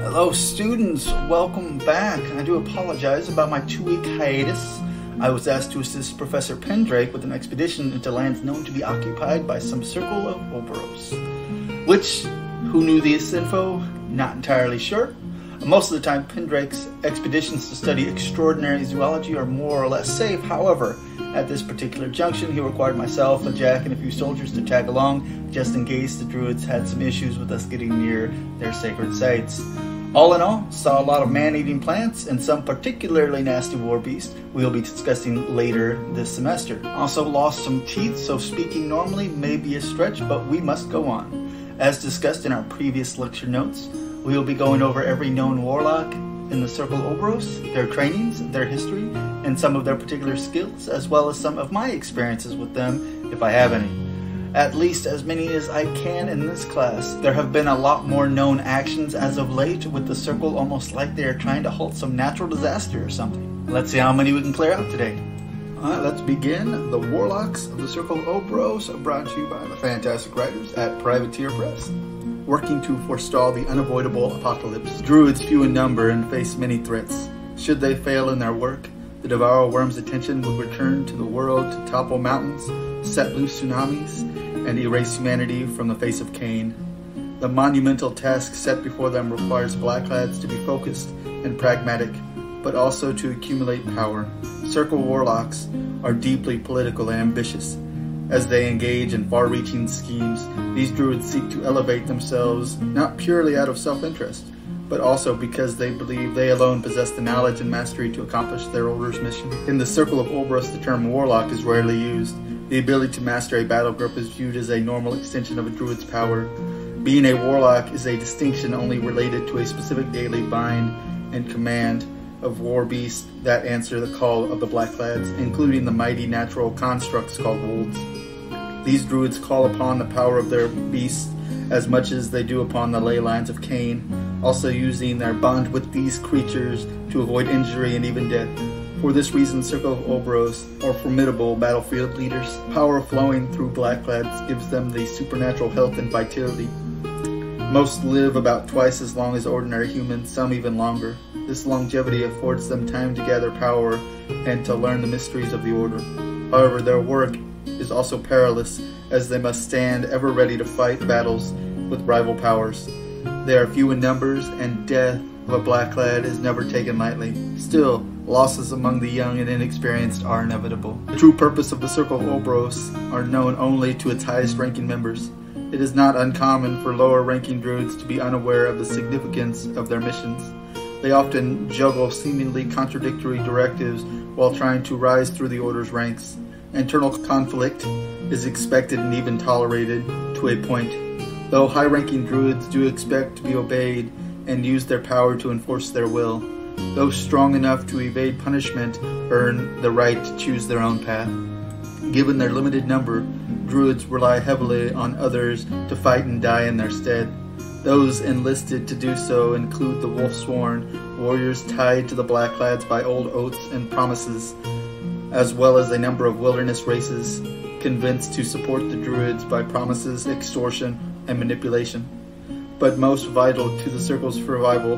Hello students, welcome back. I do apologize about my 2-week hiatus. I was asked to assist Professor Pendrake with an expedition into lands known to be occupied by some Circle of Orboros. Which, who knew this info? Not entirely sure. Most of the time, Pendrake's expeditions to study extraordinary zoology are more or less safe. However, at this particular junction, he required myself, a Jack, and a few soldiers to tag along, just in case the druids had some issues with us getting near their sacred sites. All in all, saw a lot of man-eating plants and some particularly nasty war beasts we will be discussing later this semester. Also lost some teeth, so speaking normally may be a stretch, but we must go on. As discussed in our previous lecture notes, we will be going over every known warlock in the Circle Orboros, their trainings, their history, and some of their particular skills, as well as some of my experiences with them, if I have any. At least as many as I can in this class. There have been a lot more known actions as of late, with the Circle almost like they are trying to halt some natural disaster or something. Let's see how many we can clear out today. Alright, let's begin. The Warlocks of the Circle Orboros are brought to you by the fantastic writers at Privateer Press. Working to forestall the unavoidable apocalypse, druids few in number and face many threats. Should they fail in their work, the Devourer Worm's attention would return to the world to topple mountains, set loose tsunamis, and erase humanity from the face of Cain. The monumental task set before them requires Blacklads to be focused and pragmatic, but also to accumulate power. Circle Warlocks are deeply political and ambitious. As they engage in far-reaching schemes, these druids seek to elevate themselves not purely out of self-interest, but also because they believe they alone possess the knowledge and mastery to accomplish their order's mission. In the Circle of Orboros, the term warlock is rarely used. The ability to master a battle group is viewed as a normal extension of a druid's power. Being a warlock is a distinction only related to a specific daily bind and command of war beasts that answer the call of the Blacklads, including the mighty natural constructs called wolves. These druids call upon the power of their beasts as much as they do upon the ley lines of Cain, also using their bond with these creatures to avoid injury and even death. For this reason, Circle of Orboros are formidable battlefield leaders. Power flowing through Blacklads gives them the supernatural health and vitality. Most live about twice as long as ordinary humans, some even longer. This longevity affords them time to gather power and to learn the mysteries of the Order. However, their work is also perilous, as they must stand ever ready to fight battles with rival powers. They are few in numbers, and death of a Blacklad is never taken lightly. Still, losses among the young and inexperienced are inevitable. The true purpose of the Circle of Orboros are known only to its highest-ranking members. It is not uncommon for lower-ranking druids to be unaware of the significance of their missions. They often juggle seemingly contradictory directives while trying to rise through the Order's ranks. Internal conflict is expected and even tolerated to a point, though high-ranking druids do expect to be obeyed and use their power to enforce their will. Those strong enough to evade punishment earn the right to choose their own path. Given their limited number, druids rely heavily on others to fight and die in their stead. Those enlisted to do so include the Wolfsworn, warriors tied to the Blacklads by old oaths and promises, as well as a number of wilderness races convinced to support the druids by promises, extortion, and manipulation. But most vital to the Circle's survival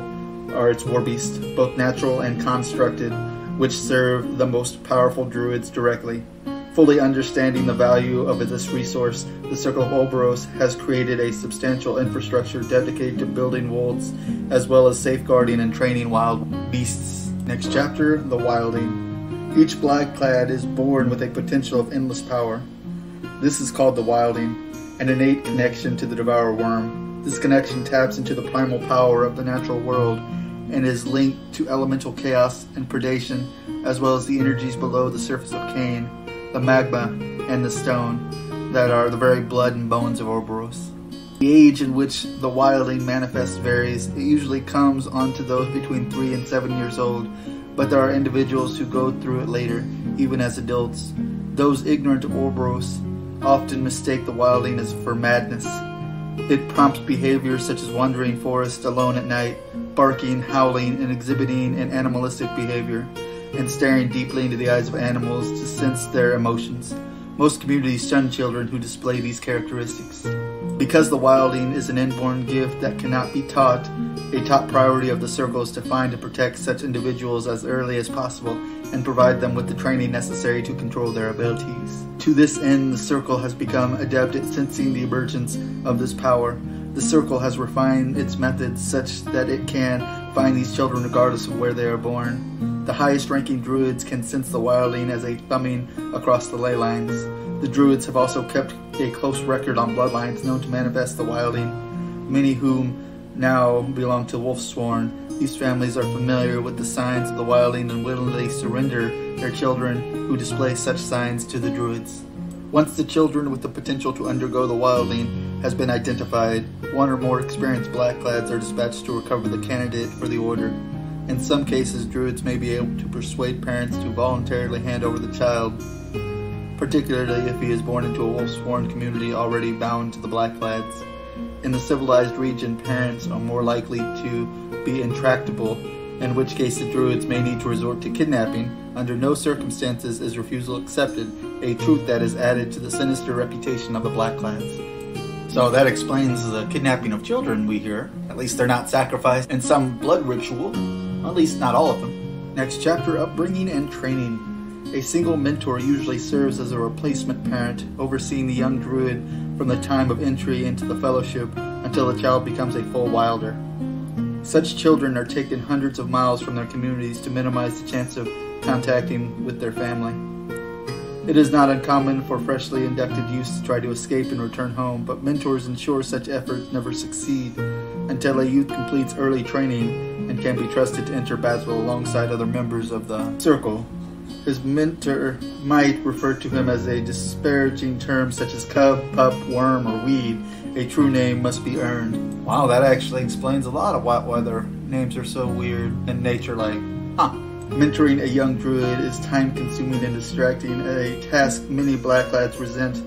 are its warbeasts, both natural and constructed, which serve the most powerful druids directly. Fully understanding the value of this resource, the Circle of Orboros has created a substantial infrastructure dedicated to building wolves, as well as safeguarding and training wild beasts. Next chapter, the Wilding. Each Blacklad is born with a potential of endless power. This is called the Wilding, an innate connection to the Devourer Worm. This connection taps into the primal power of the natural world and is linked to elemental chaos and predation, as well as the energies below the surface of Cain, the magma, and the stone that are the very blood and bones of Orboros. The age in which the Wilding manifests varies. It usually comes onto those between 3 and 7 years old, but there are individuals who go through it later, even as adults. Those ignorant of Orboros often mistake the Wilding as for madness. It prompts behaviors such as wandering forest alone at night, barking, howling, and exhibiting an animalistic behavior, and staring deeply into the eyes of animals to sense their emotions. Most communities shun children who display these characteristics. Because the Wilding is an inborn gift that cannot be taught, A top priority of the Circle is to find and protect such individuals as early as possible and provide them with the training necessary to control their abilities. To this end, the Circle has become adept at sensing the emergence of this power. The Circle has refined its methods such that it can find these children regardless of where they are born. The highest ranking druids can sense the wildling as a thumbing across the ley lines. The druids have also kept a close record on bloodlines known to manifest the wildling, many whom now belong to Wolfsworn. These families are familiar with the signs of the wildling and willingly surrender their children who display such signs to the druids. Once the children with the potential to undergo the wildling has been identified, one or more experienced blackclads are dispatched to recover the candidate for the order. In some cases, druids may be able to persuade parents to voluntarily hand over the child, particularly if he is born into a Wolfsworn community already bound to the blackclads. In the civilized region, parents are more likely to be intractable, in which case the druids may need to resort to kidnapping. Under no circumstances is refusal accepted, a truth that is added to the sinister reputation of the blackclads. So that explains the kidnapping of children we hear. At least they're not sacrificed in some blood ritual. At least not all of them. Next chapter, upbringing and training. A single mentor usually serves as a replacement parent, overseeing the young druid from the time of entry into the fellowship until the child becomes a full wilder. Such children are taken hundreds of miles from their communities to minimize the chance of contacting with their family. It is not uncommon for freshly inducted youths to try to escape and return home, but mentors ensure such efforts never succeed until a youth completes early training and can be trusted to enter battle alongside other members of the Circle. His mentor might refer to him as a disparaging term such as cub, pup, worm, or weed. A true name must be earned. Wow, that actually explains a lot of why their names are so weird in nature, like, Mentoring a young druid is time-consuming and distracting, a task many blackclads resent.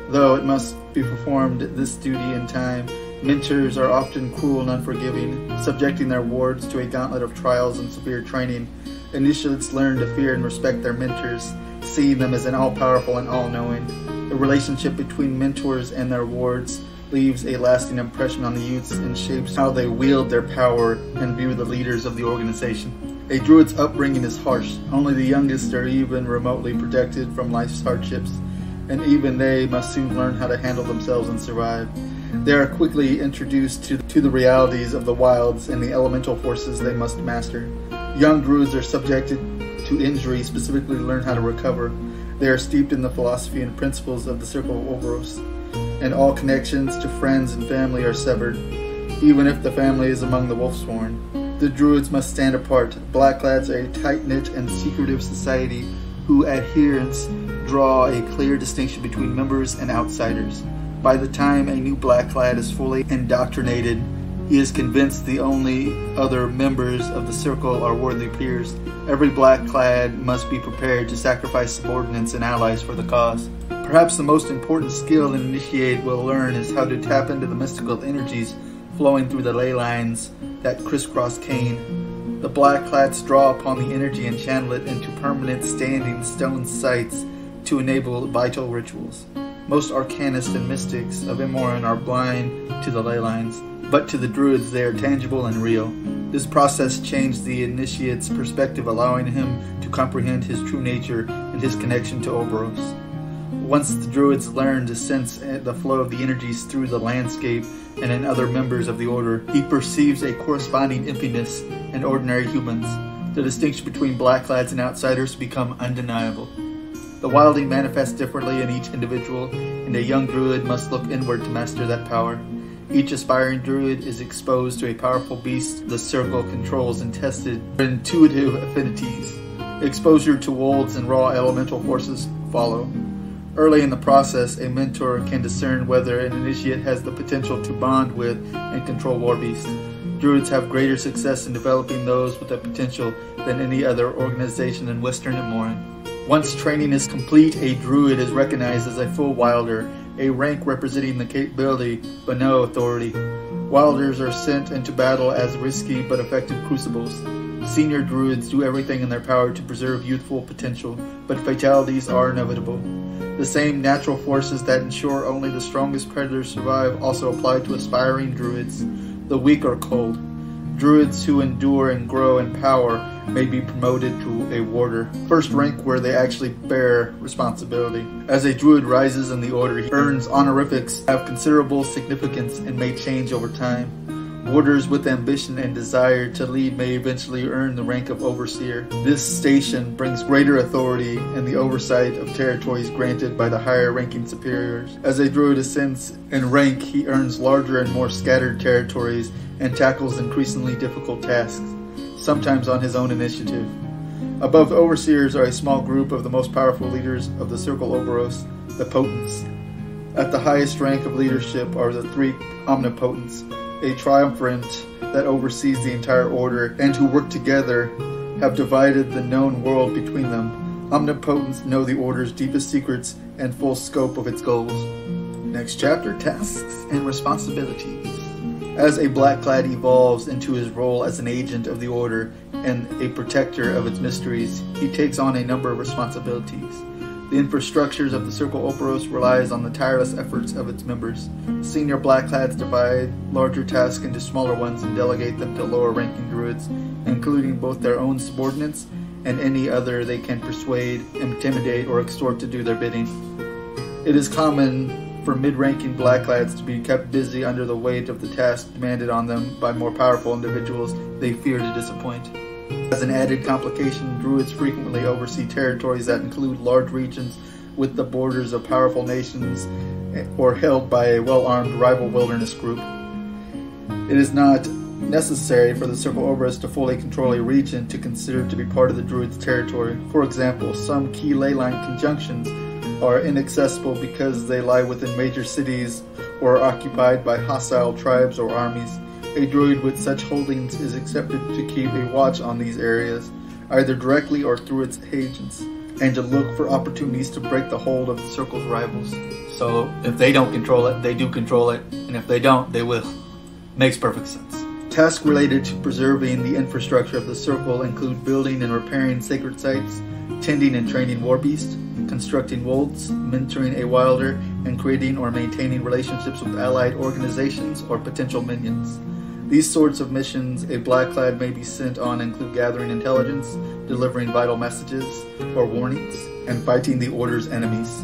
Though it must be performed this duty in time, mentors are often cruel and unforgiving, subjecting their wards to a gauntlet of trials and severe training. Initiates learn to fear and respect their mentors, seeing them as an all-powerful and all-knowing. The relationship between mentors and their wards leaves a lasting impression on the youths and shapes how they wield their power and view the leaders of the organization. A druid's upbringing is harsh. Only the youngest are even remotely protected from life's hardships, and even they must soon learn how to handle themselves and survive. They are quickly introduced to the realities of the wilds and the elemental forces they must master. Young druids are subjected to injury, specifically to learn how to recover. They are steeped in the philosophy and principles of the Circle Orboros, and all connections to friends and family are severed, even if the family is among the Wolfsworn. The druids must stand apart. Blackclads are a tight-knit and secretive society whose adherents draw a clear distinction between members and outsiders. By the time a new blackclad is fully indoctrinated, he is convinced the only other members of the Circle are worthy peers. Every blackclad must be prepared to sacrifice subordinates and allies for the cause. Perhaps the most important skill an initiate will learn is how to tap into the mystical energies flowing through the ley lines that crisscross Cain. The blackclads draw upon the energy and channel it into permanent standing stone sites to enable vital rituals. Most arcanists and mystics of Imoran are blind to the ley lines, but to the druids they are tangible and real. This process changed the initiate's perspective, allowing him to comprehend his true nature and his connection to Orboros. Once the druids learn to sense the flow of the energies through the landscape and in other members of the order, he perceives a corresponding emptiness in ordinary humans. The distinction between blackclads and outsiders become undeniable. The wilding manifests differently in each individual, and a young druid must look inward to master that power. Each aspiring druid is exposed to a powerful beast the Circle controls and tested for intuitive affinities. Exposure to wolves and raw elemental forces follow. Early in the process, a mentor can discern whether an initiate has the potential to bond with and control war beasts. Druids have greater success in developing those with that potential than any other organization in Western Imoran. Once training is complete, a druid is recognized as a full wilder, a rank representing the capability but no authority. Wilders are sent into battle as risky but effective crucibles. Senior druids do everything in their power to preserve youthful potential, but fatalities are inevitable. The same natural forces that ensure only the strongest predators survive also apply to aspiring druids. The weak are cold. Druids who endure and grow in power may be promoted to a warder, first rank where they actually bear responsibility. As a druid rises in the order, he earns honorifics, have considerable significance, and may change over time. Warders with ambition and desire to lead may eventually earn the rank of overseer. This station brings greater authority and the oversight of territories granted by the higher ranking superiors. As a druid ascends in rank, he earns larger and more scattered territories and tackles increasingly difficult tasks, sometimes on his own initiative. Above overseers are a small group of the most powerful leaders of the Circle Orboros, the Potents. At the highest rank of leadership are the three Omnipotents, a triumvirate that oversees the entire order and who work together have divided the known world between them. Omnipotents know the order's deepest secrets and full scope of its goals. Next chapter, tasks and responsibilities. As a Blackclad evolves into his role as an agent of the Order and a protector of its mysteries, he takes on a number of responsibilities. The infrastructures of the Circle Orboros relies on the tireless efforts of its members. Senior Blackclads divide larger tasks into smaller ones and delegate them to lower-ranking druids, including both their own subordinates and any other they can persuade, intimidate, or extort to do their bidding. It is common for mid-ranking Blackclads to be kept busy under the weight of the task demanded on them by more powerful individuals they fear to disappoint. As an added complication, druids frequently oversee territories that include large regions with the borders of powerful nations or held by a well-armed rival wilderness group. It is not necessary for the Circle Orboros to fully control a region to consider to be part of the druid's territory. For example, some key leyline conjunctions are inaccessible because they lie within major cities or are occupied by hostile tribes or armies. A druid with such holdings is accepted to keep a watch on these areas, either directly or through its agents, and to look for opportunities to break the hold of the Circle's rivals. So if they don't control it, they do control it, and if they don't, they will. Makes perfect sense. Tasks related to preserving the infrastructure of the Circle include building and repairing sacred sites, tending and training war beasts, constructing wolds, mentoring a wilder, and creating or maintaining relationships with allied organizations or potential minions. These sorts of missions a Blackclad may be sent on include gathering intelligence, delivering vital messages or warnings, and fighting the Order's enemies.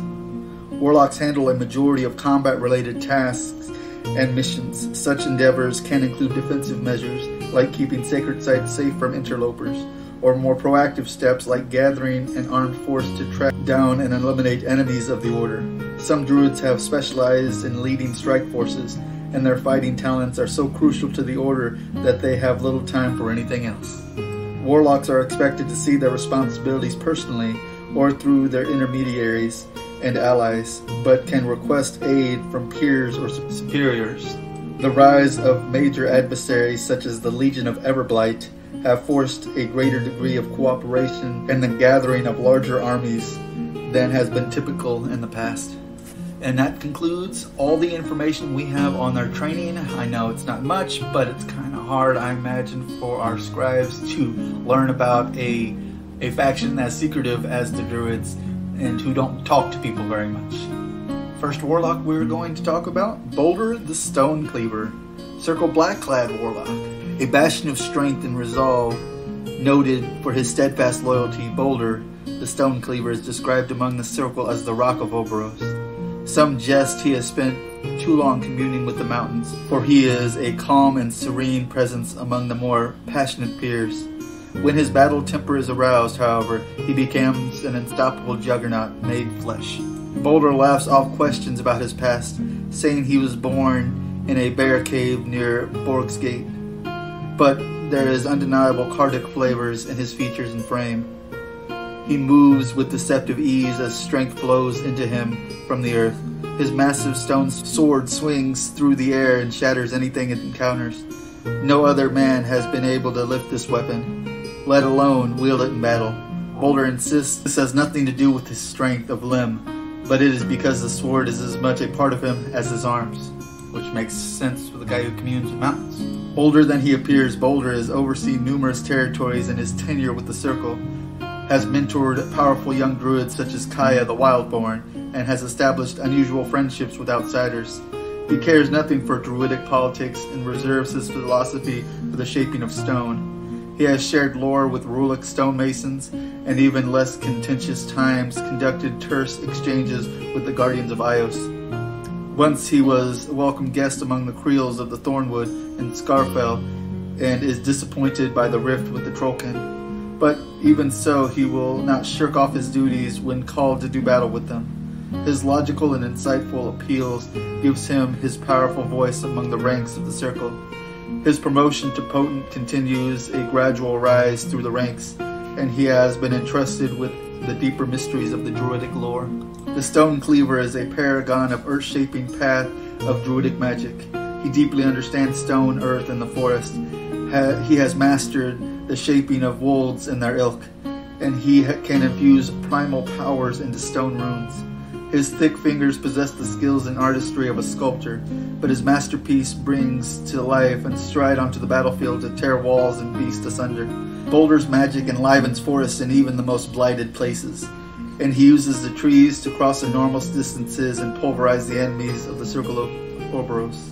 Warlocks handle a majority of combat-related tasks and missions. Such endeavors can include defensive measures, like keeping sacred sites safe from interlopers, or more proactive steps like gathering an armed force to track down and eliminate enemies of the Order. Some druids have specialized in leading strike forces, and their fighting talents are so crucial to the Order that they have little time for anything else. Warlocks are expected to see their responsibilities personally or through their intermediaries and allies, but can request aid from peers or superiors. The rise of major adversaries such as the Legion of Everblight have forced a greater degree of cooperation and the gathering of larger armies than has been typical in the past. And that concludes all the information we have on our training. I know it's not much, but it's kind of hard, I imagine, for our scribes to learn about a faction as secretive as the Druids and who don't talk to people very much. First Warlock we're going to talk about, Baldur the Stone Cleaver, Circle Blackclad Warlock. A bastion of strength and resolve, noted for his steadfast loyalty, Baldur, the Stone Cleaver, is described among the Circle as the Rock of Orboros. Some jest he has spent too long communing with the mountains, for he is a calm and serene presence among the more passionate peers. When his battle temper is aroused, however, he becomes an unstoppable juggernaut made flesh. Baldur laughs off questions about his past, saying he was born in a bear cave near Borg's Gate. But there is undeniable Cardic flavors in his features and frame. He moves with deceptive ease as strength flows into him from the earth. His massive stone sword swings through the air and shatters anything it encounters. No other man has been able to lift this weapon, let alone wield it in battle. Baldur insists this has nothing to do with his strength of limb, but it is because the sword is as much a part of him as his arms, which makes sense for the guy who communes with mountains. Older than he appears, Baldur has overseen numerous territories in his tenure with the Circle, has mentored powerful young druids such as Kaya the Wildborn, and has established unusual friendships with outsiders. He cares nothing for druidic politics and reserves his philosophy for the shaping of stone. He has shared lore with Warlock stonemasons, and even less contentious times conducted terse exchanges with the Guardians of Ios. Once he was a welcome guest among the Creels of the Thornwood and Scarfell, and is disappointed by the rift with the Trollkin. But even so, he will not shirk off his duties when called to do battle with them. His logical and insightful appeals gives him his powerful voice among the ranks of the Circle. His promotion to Potent continues a gradual rise through the ranks, and he has been entrusted with the deeper mysteries of the druidic lore. The Stone Cleaver is a paragon of earth-shaping path of druidic magic. He deeply understands stone, earth, and the forest. He has mastered the shaping of wolds and their ilk, and he can infuse primal powers into stone runes. His thick fingers possess the skills and artistry of a sculptor, but his masterpiece brings to life and stride onto the battlefield to tear walls and beasts asunder. Baldur's magic enlivens forests and even the most blighted places, and he uses the trees to cross enormous distances and pulverize the enemies of the Circle Orboros.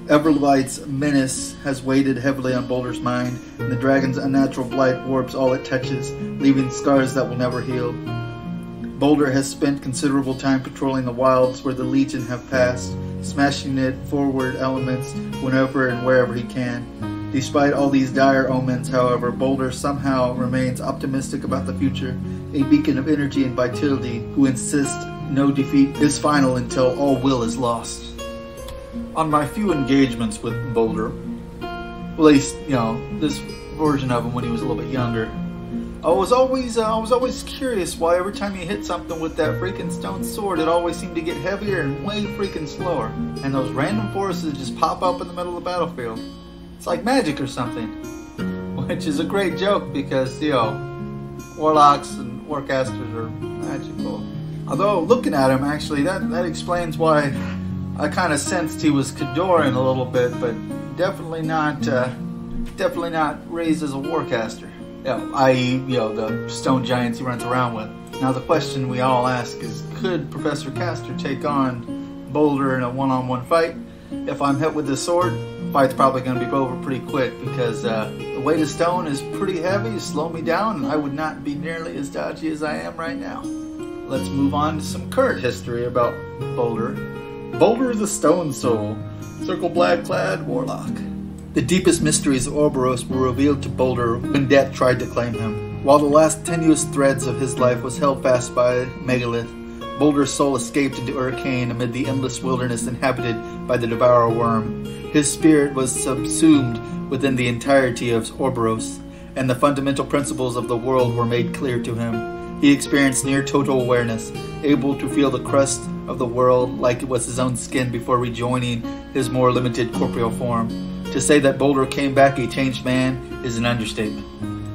Everlight's menace has weighed heavily on Baldur's mind, and the dragon's unnatural blight warps all it touches, leaving scars that will never heal. Baldur has spent considerable time patrolling the wilds where the Legion have passed, smashing it forward elements whenever and wherever he can. Despite all these dire omens, however, Baldur somehow remains optimistic about the future, a beacon of energy and vitality who insists no defeat is final until all will is lost. On my few engagements with Baldur, at least, this version of him when he was a little bit younger, I was always curious why every time he hit something with that freaking stone sword, it always seemed to get heavier and way freaking slower. And those random forces just pop up in the middle of the battlefield. It's like magic or something. Which is a great joke because, Warlocks and Warcasters are magical. Although, looking at him, actually, that explains why I kind of sensed he was Kadoran a little bit, but definitely not raised as a Warcaster. I.e., the stone giants he runs around with. Now the question we all ask is, could Professor Castor take on Baldur in a one-on-one fight? If I'm hit with this sword, the fight's probably going to be over pretty quick because the weight of stone is pretty heavy, slow me down, and I would not be nearly as dodgy as I am right now. Let's move on to some current history about Baldur. Baldur the Stone Soul, Circle Black-clad Warlock. The deepest mysteries of Orboros were revealed to Baldur when death tried to claim him. While the last tenuous threads of his life was held fast by Megalith, Baldur's soul escaped into Urkane amid the endless wilderness inhabited by the Devourer Worm. His spirit was subsumed within the entirety of Orboros, and the fundamental principles of the world were made clear to him. He experienced near total awareness, able to feel the crust of the world like it was his own skin before rejoining his more limited corporeal form. To say that Baldur came back a changed man is an understatement.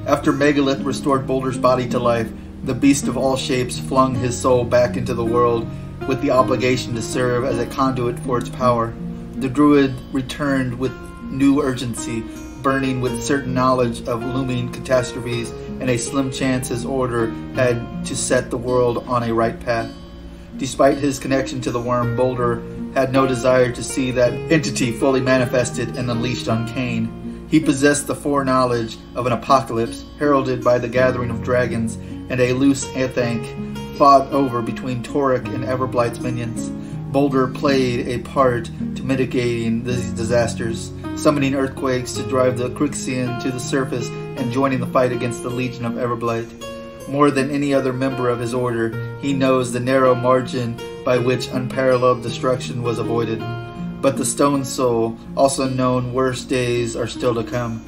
After Megalith restored Baldur's body to life, the beast of all shapes flung his soul back into the world with the obligation to serve as a conduit for its power. The druid returned with new urgency, burning with certain knowledge of looming catastrophes and a slim chance his order had to set the world on a right path. Despite his connection to the worm, Baldur had no desire to see that entity fully manifested and unleashed on Kane. He possessed the foreknowledge of an apocalypse heralded by the gathering of dragons and a loose Athank fought over between Torek and Everblight's minions. Baldur played a part to mitigating these disasters, summoning earthquakes to drive the Crixian to the surface and joining the fight against the Legion of Everblight. More than any other member of his order, he knows the narrow margin by which unparalleled destruction was avoided. But the Stone Soul, also known worse days are still to come.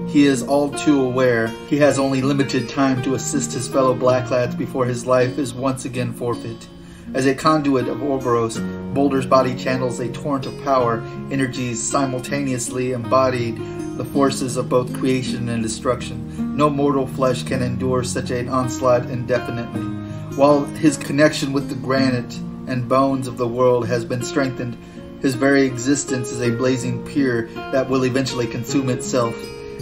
He is all too aware he has only limited time to assist his fellow Blacklads before his life is once again forfeit. As a conduit of Orboros, Baldur's body channels a torrent of power, energies simultaneously embodied the forces of both creation and destruction. No mortal flesh can endure such an onslaught indefinitely. While his connection with the granite and bones of the world has been strengthened, his very existence is a blazing pier that will eventually consume itself.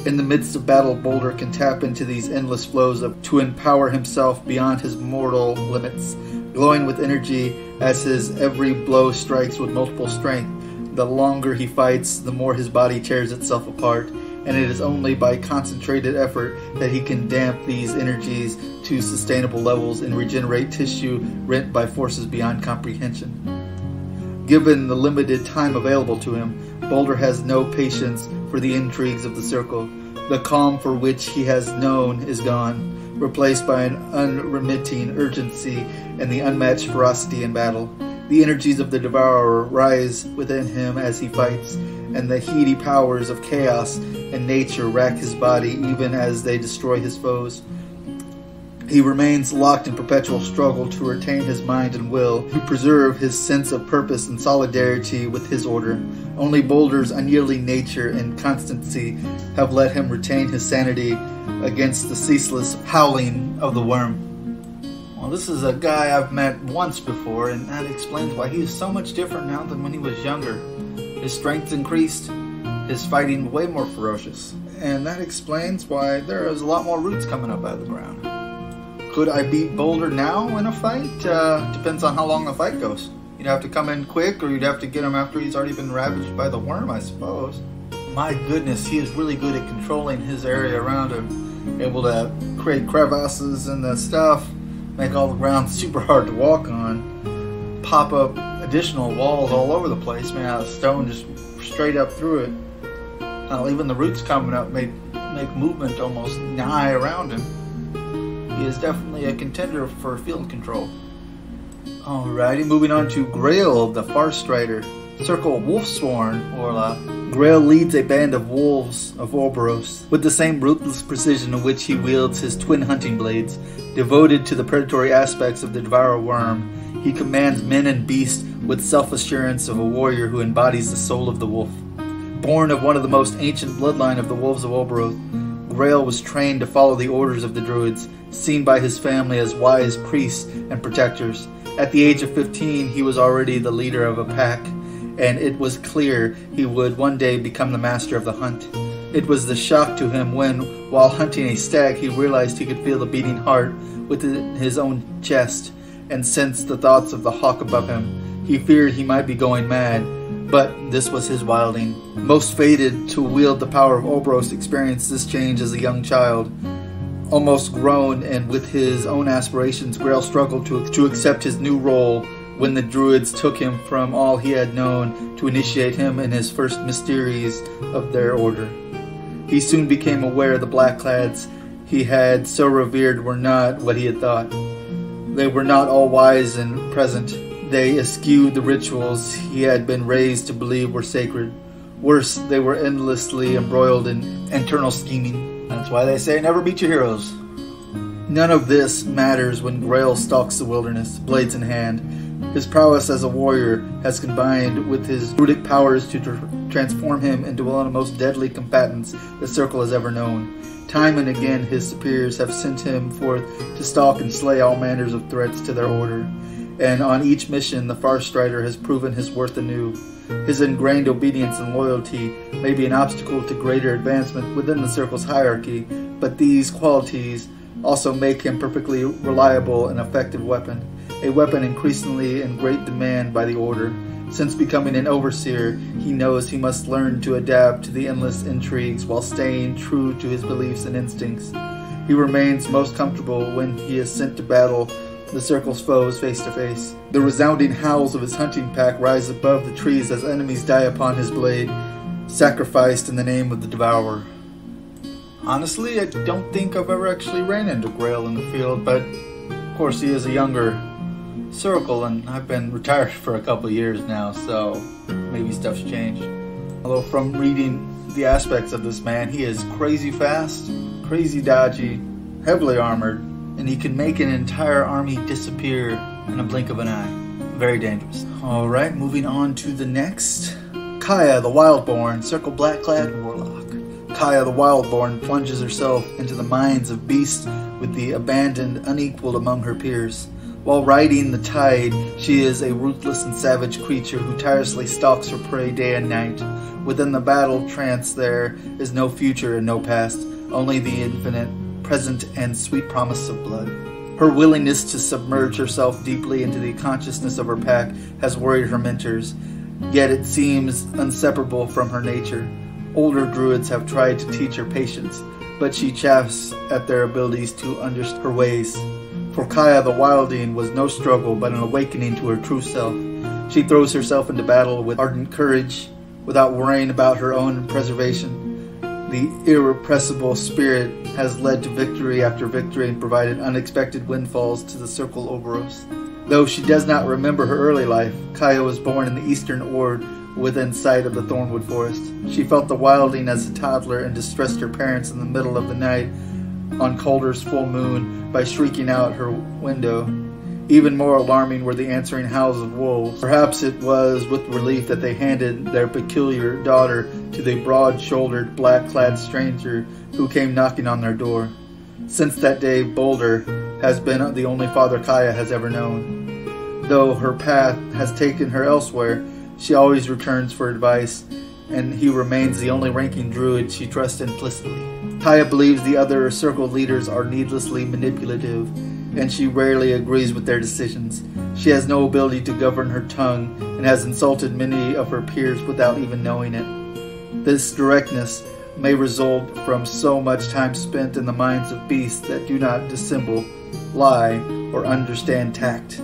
In the midst of battle, Baldur can tap into these endless flows to empower himself beyond his mortal limits. glowing with energy as his every blow strikes with multiple strength. The longer he fights, the more his body tears itself apart, and it is only by concentrated effort that he can damp these energies to sustainable levels and regenerate tissue rent by forces beyond comprehension. Given the limited time available to him, Baldur has no patience for the intrigues of the Circle. The calm for which he has known is gone, replaced by an unremitting urgency and the unmatched ferocity in battle. The energies of the Devourer rise within him as he fights, and the heady powers of chaos and nature rack his body even as they destroy his foes. He remains locked in perpetual struggle to retain his mind and will, to preserve his sense of purpose and solidarity with his order. Only Baldur's unyielding nature and constancy have let him retain his sanity against the ceaseless howling of the worm. Well, this is a guy I've met once before, and that explains why he is so much different now than when he was younger. His strength's increased, his fighting way more ferocious, and that explains why there is a lot more roots coming up out of the ground. Could I beat Baldur now in a fight? Depends on how long the fight goes. You'd have to come in quick, or you'd have to get him after he's already been ravaged by the worm, I suppose. My goodness, he is really good at controlling his area around him. Able to create crevasses and the stuff, make all the ground super hard to walk on, pop up additional walls all over the place, man, out of stone just straight up through it. Even the roots coming up make movement almost nigh around him. He is definitely a contender for field control. Alrighty, moving on to Grayle, the Farstrider, Circle Wolfsworn Warlock. Grayle leads a band of wolves of Orboros with the same ruthless precision in which he wields his twin hunting blades. Devoted to the predatory aspects of the Devourer worm, he commands men and beasts with self-assurance of a warrior who embodies the soul of the wolf. Born of one of the most ancient bloodline of the wolves of Orboros, Grayle was trained to follow the orders of the druids, seen by his family as wise priests and protectors. At the age of 15, he was already the leader of a pack, and it was clear he would one day become the master of the hunt. It was the shock to him when, while hunting a stag, he realized he could feel the beating heart within his own chest and sensed the thoughts of the hawk above him. He feared he might be going mad, but this was his wilding. Most fated to wield the power of Orboros experienced this change as a young child. Almost grown and with his own aspirations, Grayle struggled to accept his new role when the druids took him from all he had known to initiate him in his first mysteries of their order. He soon became aware the blackclads he had so revered were not what he had thought. They were not all wise and present. They eschewed the rituals he had been raised to believe were sacred. Worse, they were endlessly embroiled in internal scheming. That's why they say never beat your heroes. None of this matters when Grayle stalks the wilderness, blades in hand. His prowess as a warrior has combined with his druidic powers to transform him into one of the most deadly combatants the Circle has ever known. Time and again his superiors have sent him forth to stalk and slay all manners of threats to their order. And on each mission the Farstrider has proven his worth anew. His ingrained obedience and loyalty may be an obstacle to greater advancement within the Circle's hierarchy, but these qualities also make him perfectly reliable and effective weapon, a weapon increasingly in great demand by the Order. Since becoming an overseer, he knows he must learn to adapt to the endless intrigues while staying true to his beliefs and instincts. He remains most comfortable when he is sent to battle the Circle's foes face to face. The resounding howls of his hunting pack rise above the trees as enemies die upon his blade, sacrificed in the name of the Devourer. Honestly, I don't think I've ever actually ran into Grayle in the field, but of course he is a younger Circle, and I've been retired for a couple years now, so maybe stuff's changed. Although from reading the aspects of this man, he is crazy fast, crazy dodgy, heavily armored, and he can make an entire army disappear in a blink of an eye. Very dangerous. Alright, moving on to the next. Kaya the Wildborn, Circle Blackclad Warlock. Kaya the Wildborn plunges herself into the minds of beasts with the abandon unequaled among her peers. While riding the tide, she is a ruthless and savage creature who tirelessly stalks her prey day and night. Within the battle trance there is no future and no past, only the infinite, present, and sweet promise of blood. Her willingness to submerge herself deeply into the consciousness of her pack has worried her mentors, yet it seems inseparable from her nature. Older druids have tried to teach her patience, but she chafes at their abilities to understand her ways. For Kaya the Wilding was no struggle, but an awakening to her true self. She throws herself into battle with ardent courage, without worrying about her own preservation. The irrepressible spirit has led to victory after victory and provided unexpected windfalls to the Circle Orboros. Though she does not remember her early life, Kaya was born in the Eastern Ord within sight of the Thornwood Forest. She felt the wilding as a toddler and distressed her parents in the middle of the night on Calder's full moon by shrieking out her window. Even more alarming were the answering howls of wolves. Perhaps it was with relief that they handed their peculiar daughter to the broad-shouldered, black-clad stranger who came knocking on their door. Since that day, Baldur has been the only father Kaya has ever known. Though her path has taken her elsewhere, she always returns for advice, and he remains the only ranking druid she trusts implicitly. Kaya believes the other circle leaders are needlessly manipulative, and she rarely agrees with their decisions. She has no ability to govern her tongue, and has insulted many of her peers without even knowing it. This directness may result from so much time spent in the minds of beasts that do not dissemble, lie, or understand tact.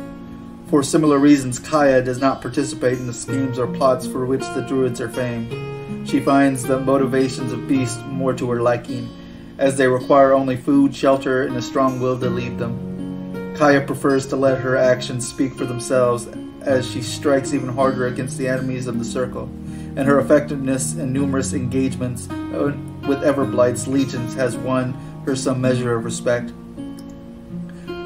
For similar reasons, Kaya does not participate in the schemes or plots for which the druids are famed. She finds the motivations of beasts more to her liking, as they require only food, shelter, and a strong will to lead them. Kaya prefers to let her actions speak for themselves, as she strikes even harder against the enemies of the circle, and her effectiveness in numerous engagements with Everblight's legions has won her some measure of respect.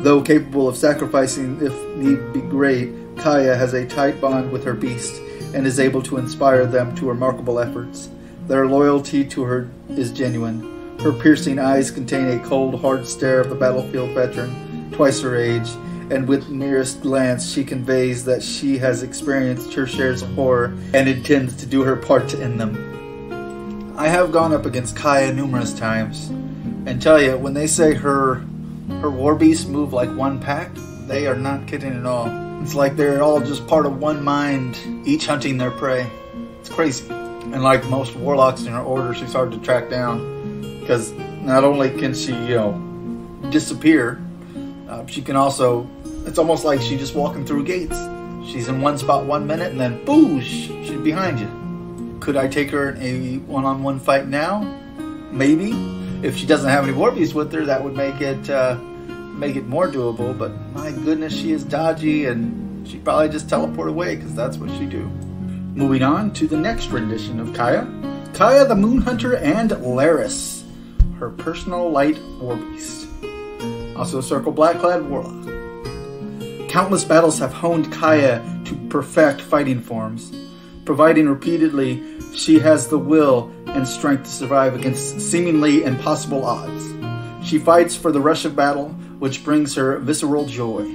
Though capable of sacrificing if need be great, Kaya has a tight bond with her beast, and is able to inspire them to remarkable efforts. Their loyalty to her is genuine. Her piercing eyes contain a cold, hard stare of the battlefield veteran, twice her age, and with merest glance she conveys that she has experienced her shares of horror and intends to do her part to end them. I have gone up against Kaya numerous times, and tell you, when they say her war beasts move like one pack, they are not kidding at all. It's like they're all just part of one mind, each hunting their prey. It's crazy. And like most warlocks in her order, she's hard to track down, because not only can she, disappear, she can also, it's almost like she's just walking through gates. She's in one spot 1 minute, and then boosh, she's behind you. Could I take her in a one-on-one fight now? Maybe. If she doesn't have any war beasts with her, that would make it more doable. But my goodness, she is dodgy, and she'd probably just teleport away, because that's what she do. Moving on to the next rendition of Kaya. Kaya the Moon Hunter and Laris, her personal light war beast. Also Circle Blackclad Warlock. Countless battles have honed Kaya to perfect fighting forms. Providing repeatedly, she has the will and strength to survive against seemingly impossible odds. She fights for the rush of battle, which brings her visceral joy,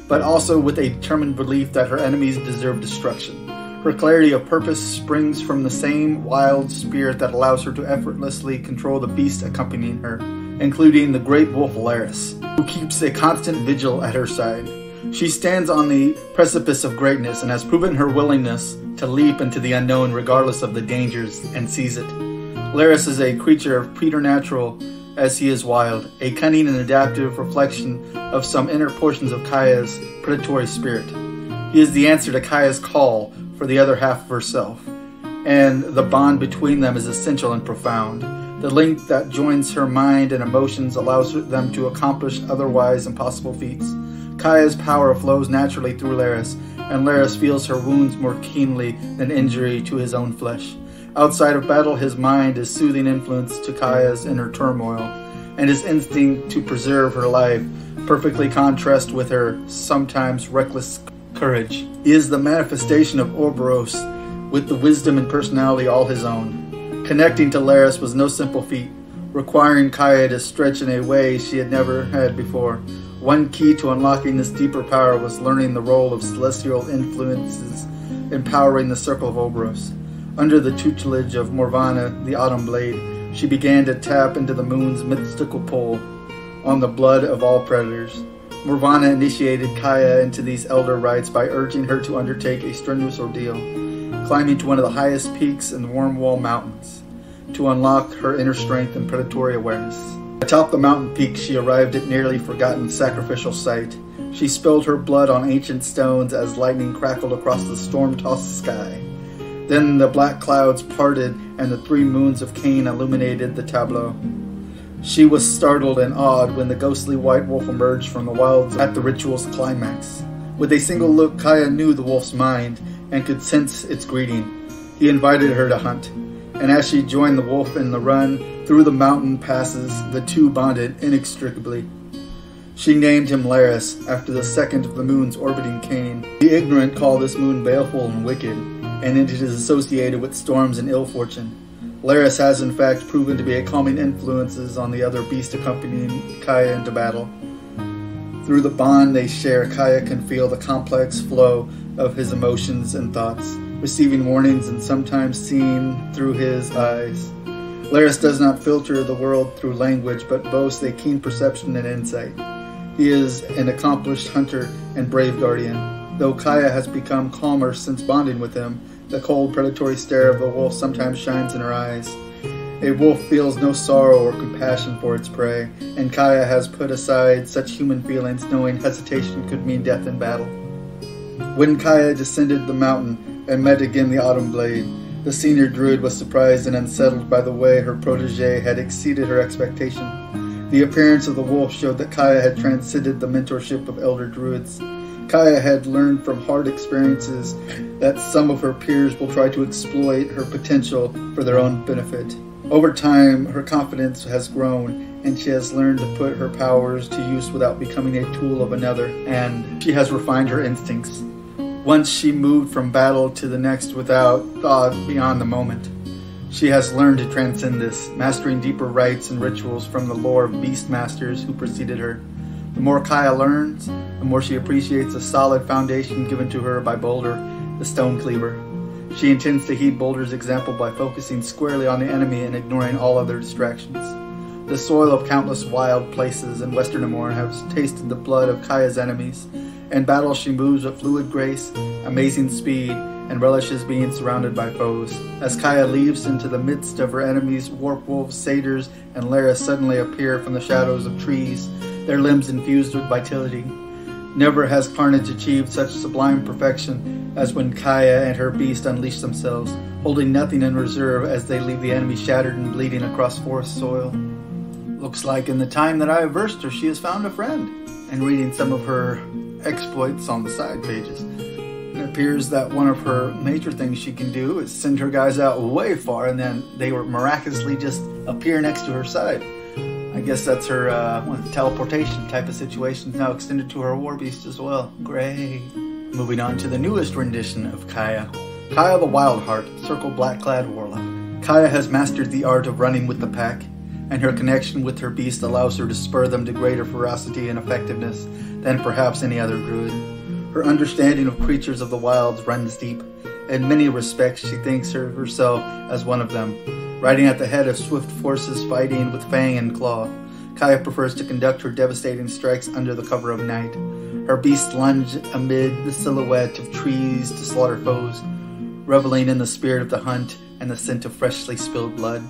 but also with a determined belief that her enemies deserve destruction. Her clarity of purpose springs from the same wild spirit that allows her to effortlessly control the beasts accompanying her, including the great wolf Laris, who keeps a constant vigil at her side. She stands on the precipice of greatness and has proven her willingness to leap into the unknown regardless of the dangers, and sees it. Laris is a creature of preternatural as he is wild, a cunning and adaptive reflection of some inner portions of Kaya's predatory spirit. He is the answer to Kaya's call for the other half of herself, and the bond between them is essential and profound. The link that joins her mind and emotions allows them to accomplish otherwise impossible feats. Kaya's power flows naturally through Laris, and Laris feels her wounds more keenly than injury to his own flesh. Outside of battle, his mind is soothing influence to Kaya's inner turmoil, and his instinct to preserve her life perfectly contrasts with her sometimes reckless courage. He is the manifestation of Orboros, with the wisdom and personality all his own. Connecting to Laris was no simple feat, requiring Kaya to stretch in a way she had never had before. One key to unlocking this deeper power was learning the role of celestial influences empowering the Circle of Orboros. Under the tutelage of Morvana, the Autumn Blade, she began to tap into the moon's mystical pull on the blood of all predators. Morvana initiated Kaya into these elder rites by urging her to undertake a strenuous ordeal, climbing to one of the highest peaks in the Wormwall Mountains, to unlock her inner strength and predatory awareness. Atop the mountain peak, she arrived at nearly forgotten sacrificial site. She spilled her blood on ancient stones as lightning crackled across the storm-tossed sky. Then the black clouds parted and the 3 moons of Cain illuminated the tableau. She was startled and awed when the ghostly white wolf emerged from the wilds at the ritual's climax. With a single look, Kaya knew the wolf's mind and could sense its greeting. He invited her to hunt, and as she joined the wolf in the run through the mountain passes, the two bonded inextricably. She named him Laris, after the second of the moons orbiting Cain. The ignorant call this moon baleful and wicked, and it is associated with storms and ill fortune. Laris has in fact proven to be a calming influence on the other beast accompanying Kaya into battle. Through the bond they share, Kaya can feel the complex flow of his emotions and thoughts, receiving warnings and sometimes seeing through his eyes. Laris does not filter the world through language, but boasts a keen perception and insight. He is an accomplished hunter and brave guardian. Though Kaya has become calmer since bonding with him, the cold, predatory stare of the wolf sometimes shines in her eyes. A wolf feels no sorrow or compassion for its prey, and Kaya has put aside such human feelings, knowing hesitation could mean death in battle. When Kaya descended the mountain and met again the Autumn Blade, the senior druid was surprised and unsettled by the way her protege had exceeded her expectation. The appearance of the wolf showed that Kaya had transcended the mentorship of elder druids. Kaya had learned from hard experiences that some of her peers will try to exploit her potential for their own benefit. Over time, her confidence has grown, and she has learned to put her powers to use without becoming a tool of another, and she has refined her instincts. Once she moved from battle to the next without thought beyond the moment. She has learned to transcend this, mastering deeper rites and rituals from the lore of beast masters who preceded her. The more Kaya learns, the more she appreciates the solid foundation given to her by Baldur, the Stone Cleaver. She intends to heed Baldur's example by focusing squarely on the enemy and ignoring all other distractions. The soil of countless wild places in Western Amorn has tasted the blood of Kaya's enemies. In battle she moves with fluid grace, amazing speed, and relishes being surrounded by foes. As Kaya leaps into the midst of her enemies, warp wolves, satyrs, and Laris suddenly appear from the shadows of trees, their limbs infused with vitality. Never has carnage achieved such sublime perfection as when Kaya and her beast unleash themselves, holding nothing in reserve as they leave the enemy shattered and bleeding across forest soil. Looks like in the time that I have versed her, she has found a friend, and reading some of her exploits on the side pages, it appears that one of her major things she can do is send her guys out way far, and then they will miraculously just appear next to her side. I guess that's her one of the teleportation type of situations now extended to her war beast as well. Great. Moving on to the newest rendition of Kaya. Kaya the Wildheart, Circle Blackclad Warlock. Kaya has mastered the art of running with the pack, and her connection with her beast allows her to spur them to greater ferocity and effectiveness than perhaps any other druid. Her understanding of creatures of the wilds runs deep. In many respects, she thinks of herself as one of them. Riding at the head of swift forces fighting with fang and claw, Kaya prefers to conduct her devastating strikes under the cover of night. Her beasts lunge amid the silhouette of trees to slaughter foes, reveling in the spirit of the hunt and the scent of freshly spilled blood.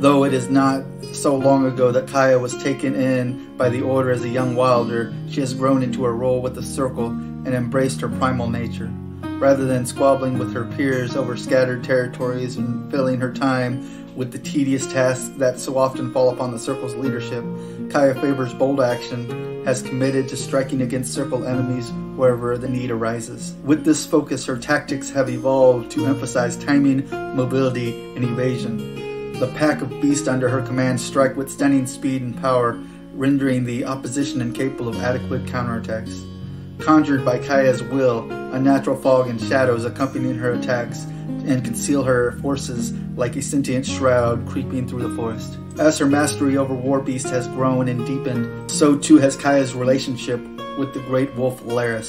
Though it is not so long ago that Kaya was taken in by the Order as a young wilder, she has grown into her role with the Circle and embraced her primal nature. Rather than squabbling with her peers over scattered territories and filling her time with the tedious tasks that so often fall upon the Circle's leadership, Kaya favors bold action, has committed to striking against Circle enemies wherever the need arises. With this focus, her tactics have evolved to emphasize timing, mobility, and evasion. The pack of beasts under her command strike with stunning speed and power, rendering the opposition incapable of adequate counterattacks. Conjured by Kaya's will, a natural fog and shadows accompanying her attacks and conceal her forces like a sentient shroud creeping through the forest. As her mastery over war beast has grown and deepened, so too has Kaya's relationship with the great wolf Laris.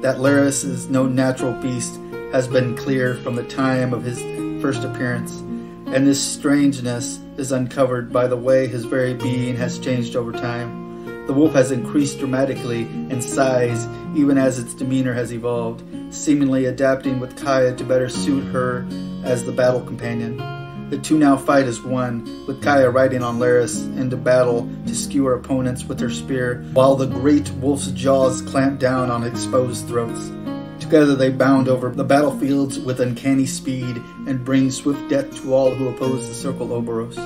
That Laris is no natural beast has been clear from the time of his first appearance, and this strangeness is uncovered by the way his very being has changed over time. The wolf has increased dramatically in size, even as its demeanor has evolved, seemingly adapting with Kaya to better suit her as the battle companion. The two now fight as one, with Kaya riding on Laris into battle to skewer opponents with her spear, while the great wolf's jaws clamp down on exposed throats. Together they bound over the battlefields with uncanny speed and bring swift death to all who oppose the Circle Orboros.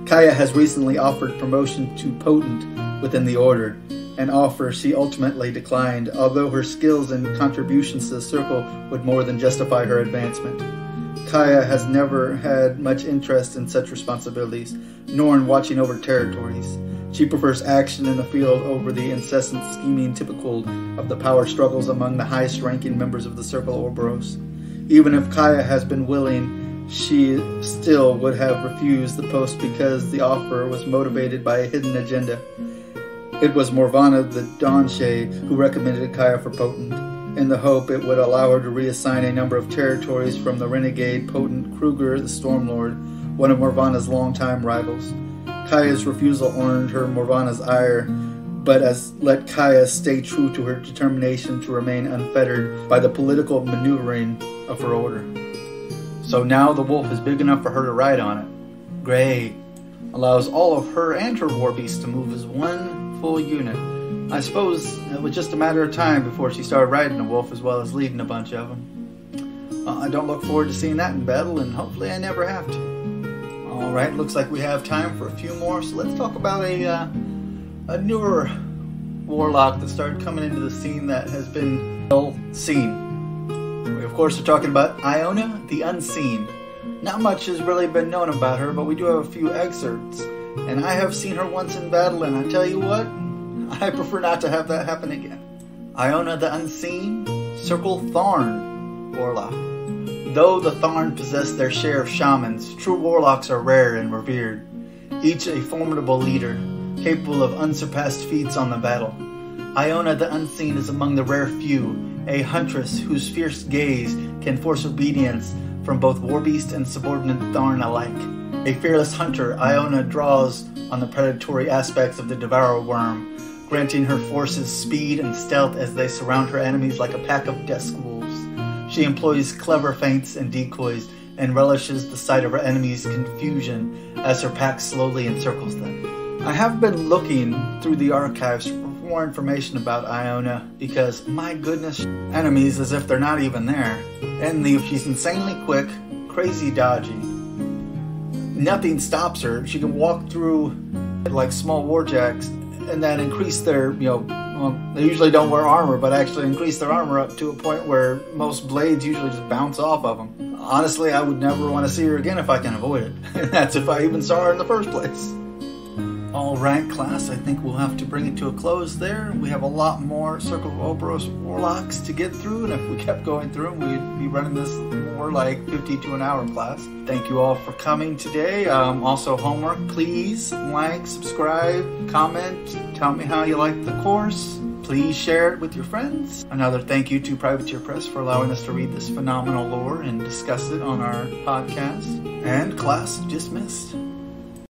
Kaya has recently offered promotion to Potent within the Order, an offer she ultimately declined, although her skills and contributions to the Circle would more than justify her advancement. Kaya has never had much interest in such responsibilities, nor in watching over territories. She prefers action in the field over the incessant scheming typical of the power struggles among the highest-ranking members of the Circle Orboros. Even if Kaya has been willing, she still would have refused the post because the offer was motivated by a hidden agenda. It was Morvana the Dawnshade who recommended Kaya for Potent, in the hope it would allow her to reassign a number of territories from the renegade Potent Kruger the Stormlord, one of Morvana's longtime rivals. Kaya's refusal earned her Morvana's ire, but has let Kaya stay true to her determination to remain unfettered by the political maneuvering of her order. So now the wolf is big enough for her to ride on it. Grayle allows all of her and her war beasts to move as one full unit. I suppose it was just a matter of time before she started riding a wolf as well as leading a bunch of them. I don't look forward to seeing that in battle, and hopefully I never have to. Alright, looks like we have time for a few more, so let's talk about a newer warlock that started coming into the scene that has been well seen. We of course are talking about Iona the Unseen. Not much has really been known about her, but we do have a few excerpts. And I have seen her once in battle, and I tell you what, I prefer not to have that happen again. Iona the Unseen, Circle Tharn Warlock. Though the Tharn possess their share of shamans, true warlocks are rare and revered, each a formidable leader, capable of unsurpassed feats on the battle. Iona the Unseen is among the rare few, a huntress whose fierce gaze can force obedience from both warbeast and subordinate Tharn alike. A fearless hunter, Iona draws on the predatory aspects of the Devourer Worm, granting her forces speed and stealth as they surround her enemies like a pack of dusk wolves. She employs clever feints and decoys, and relishes the sight of her enemies' confusion as her pack slowly encircles them. I have been looking through the archives for more information about Iona, because my goodness, enemies as if they're not even there. And she's insanely quick, crazy dodgy. Nothing stops her. She can walk through like small warjacks and then increase their, they usually don't wear armor, but actually increase their armor up to a point where most blades usually just bounce off of them. Honestly, I would never want to see her again if I can avoid it. And that's if I even saw her in the first place. Alright, class, I think we'll have to bring it to a close there. We have a lot more Circle Orboros Warlocks to get through, and if we kept going through them, we'd be running this more like 50 to an hour class. Thank you all for coming today. Also, homework, please like, subscribe, comment, tell me how you like the course. Please share it with your friends. Another thank you to Privateer Press for allowing us to read this phenomenal lore and discuss it on our podcast. And class dismissed.